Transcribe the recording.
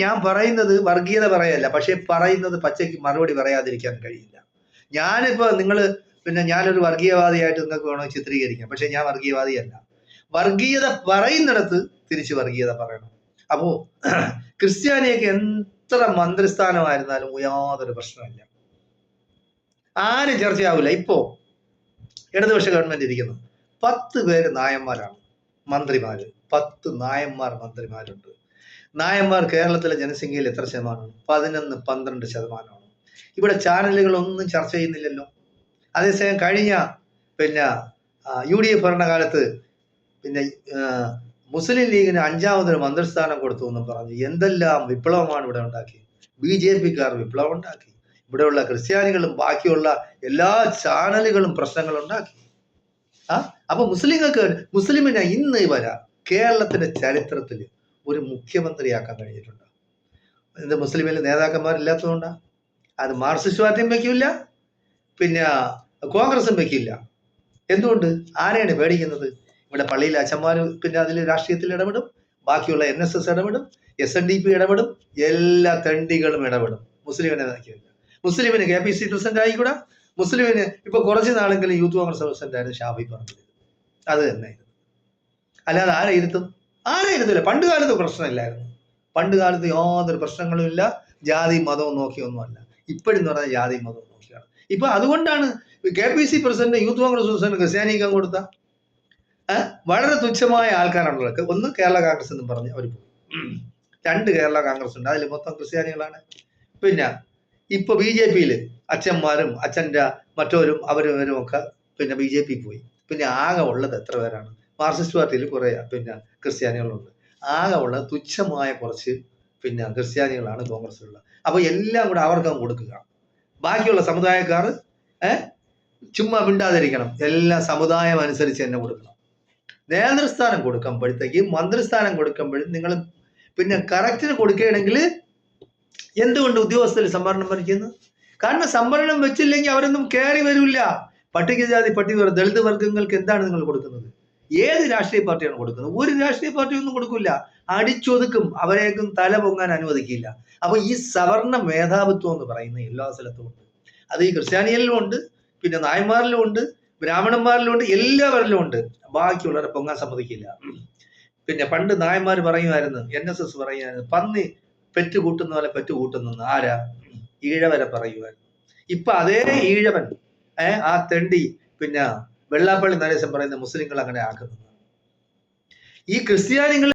ഞാൻ പറയുന്നത് വർഗീയത പറയല്ല, പക്ഷെ പറയുന്നത് പച്ചയ്ക്ക് മറുപടി പറയാതിരിക്കാൻ കഴിയില്ല. ഞാനിപ്പോ ഞാനൊരു വർഗീയവാദിയായിട്ട് നിങ്ങൾക്ക് വേണമെങ്കിൽ ചിത്രീകരിക്കാം, പക്ഷെ ഞാൻ വർഗീയവാദിയല്ല. വർഗീയത പറയുന്നിടത്ത് തിരിച്ച് വർഗീയത പറയണം. അപ്പോ ക്രിസ്ത്യാനിയൊക്കെ എത്ര മന്ത്രിസ്ഥാനമായിരുന്നാലും യാതൊരു പ്രശ്നമില്ല, ആരും ചർച്ചയാവില്ല. ഇപ്പോ ഇടതുപക്ഷ ഗവൺമെന്റ് ഇരിക്കുന്നു, 10 പേര് നായന്മാരാണ് മന്ത്രിമാര്. 10 നായന്മാർ മന്ത്രിമാരുണ്ട്. നായന്മാർ കേരളത്തിലെ ജനസംഖ്യയിൽ എത്ര ശതമാനമാണ്? 11-12%. ഇവിടെ ചാനലുകളൊന്നും ചർച്ച ചെയ്യുന്നില്ലല്ലോ. അതേസമയം കഴിഞ്ഞ UDF ഭരണകാലത്ത് മുസ്ലിം ലീഗിന് 5ാമതൊരു മന്ത്രിസ്ഥാനം കൊടുത്തു എന്നും പറഞ്ഞു എന്തെല്ലാം വിപ്ലവമാണ് ഇവിടെ ഉണ്ടാക്കി. BJP-ക്കാർ വിപ്ലവം ഉണ്ടാക്കി. ഇവിടെയുള്ള ക്രിസ്ത്യാനികളും ബാക്കിയുള്ള എല്ലാ ചാനലുകളും പ്രശ്നങ്ങൾ ഉണ്ടാക്കി. അപ്പൊ മുസ്ലിമിനെ ഇന്ന് വരെ കേരളത്തിന്റെ ചരിത്രത്തിൽ ഒരു മുഖ്യമന്ത്രിയാക്കാൻ കഴിഞ്ഞിട്ടുണ്ട്. ഇത് മുസ്ലിമിൽ നേതാക്കന്മാരില്ലാത്തതുകൊണ്ടാ. അത് മാർക്സിസ്റ്റ് പാർട്ടിയും വെക്കില്ല, കോൺഗ്രസും വെക്കില്ല. എന്തുകൊണ്ട്? ആരെയാണ് പേടിക്കുന്നത്? ഇവിടെ പള്ളിയിലെ അച്ഛന്മാർ അതിൽ രാഷ്ട്രീയത്തിൽ ഇടപെടും, ബാക്കിയുള്ള NSS ഇടപെടും, SNDP ഇടപെടും, എല്ലാ തെണ്ടികളും ഇടപെടും. മുസ്ലിമിനെ നോക്കിയില്ല. മുസ്ലിമിന് KPC പ്രസിഡന്റ് ആയിക്കൂടാ. മുസ്ലിമിന് ഇപ്പൊ കുറച്ച് നാളെങ്കിലും യൂത്ത് കോൺഗ്രസ് പ്രസിഡന്റ് ആയിരുന്നു ഷാഫി പറമ്പിൽ. അത് തന്നെ. അല്ലാതെ ആരെ ഇരുത്തില്ല. പണ്ട് കാലത്ത് പ്രശ്നമില്ലായിരുന്നു. പണ്ട് കാലത്ത് യാതൊരു പ്രശ്നങ്ങളും ഇല്ല. ജാതി മതവും നോക്കിയൊന്നുമല്ല. ഇപ്പോഴെന്ന് പറഞ്ഞാൽ ജാതി മതവും നോക്കിയാണ്. ഇപ്പൊ അതുകൊണ്ടാണ് KPC president youth Congress president ക്രിസ്ത്യാനിക്കാൻ കൊടുത്ത വളരെ തുച്ഛമായ ആൾക്കാരാണുള്ളത്. ഒന്ന് കേരള കോൺഗ്രസ് എന്നും പറഞ്ഞ് അവർ പോയി. 2 കേരള കോൺഗ്രസ് ഉണ്ട്, അതിൽ മൊത്തം ക്രിസ്ത്യാനികളാണ്. ഇപ്പൊ BJP-യിൽ അച്ഛന്മാരും അച്ഛൻ്റെ മറ്റവരും അവരും ഒക്കെ BJP പോയി. ആകെ ഉള്ളത് എത്ര പേരാണ്? മാർക്സിസ്റ്റ് പാർട്ടിയിൽ കുറെ ക്രിസ്ത്യാനികളുണ്ട്. ആകെ ഉള്ള തുച്ഛമായ കുറച്ച് ക്രിസ്ത്യാനികളാണ് കോൺഗ്രസ്സിലുള്ള. അപ്പൊ എല്ലാം കൂടെ അവർക്കും കൊടുക്കുക. ബാക്കിയുള്ള സമുദായക്കാർ ചുമ്മാ മിണ്ടാതിരിക്കണം. എല്ലാം സമുദായം അനുസരിച്ച് തന്നെ കൊടുക്കണം. നേതൃസ്ഥാനം കൊടുക്കുമ്പോഴത്തേക്ക്, മന്ത്രിസ്ഥാനം കൊടുക്കുമ്പോഴും നിങ്ങൾ കറക്റ്റിന് കൊടുക്കുകയാണെങ്കിൽ എന്തുകൊണ്ട് ഉദ്യോഗസ്ഥർ സംവരണം വരയ്ക്കുന്നു? കാരണം സംവരണം വെച്ചില്ലെങ്കിൽ അവരൊന്നും കയറി വരില്ല. പട്ടികജാതി ദളിത് വർഗങ്ങൾക്ക് എന്താണ് നിങ്ങൾ കൊടുക്കുന്നത്? ഏത് രാഷ്ട്രീയ പാർട്ടിയാണ് കൊടുക്കുന്നത്? ഒരു രാഷ്ട്രീയ പാർട്ടി ഒന്നും കൊടുക്കില്ല. അടിച്ചൊതുക്കും, അവരേക്കും തല പൊങ്ങാൻ അനുവദിക്കില്ല. അപ്പൊ ഈ സവർണ മേധാവിത്വം എന്ന് പറയുന്ന എല്ലാ സ്ഥലത്തും ഉണ്ട്. അത് ഈ ക്രിസ്ത്യാനികളിലും ഉണ്ട്, നായന്മാരിലും ഉണ്ട്, ബ്രാഹ്മണന്മാരിലും ഉണ്ട്, എല്ലാവരിലും ഉണ്ട്. ബാക്കിയുള്ളവരെ പൊങ്ങാൻ സമ്മതിക്കില്ല. പണ്ട് നായന്മാർ പറയുമായിരുന്നു, NSS പറയുമായിരുന്നു, പന്നി പെറ്റ് കൂട്ടുന്ന പോലെ പെറ്റ് കൂട്ടുന്നു. ആരാ? ഈഴവരെ പറയുമായിരുന്നു. ഇപ്പൊ അതേ ഈഴവൻ ആ തെണ്ടി വെള്ളാപ്പള്ളി നടേശൻ പറയുന്ന മുസ്ലിങ്ങൾ അങ്ങനെ ആക്കുന്നു. ഈ ക്രിസ്ത്യാനികൾ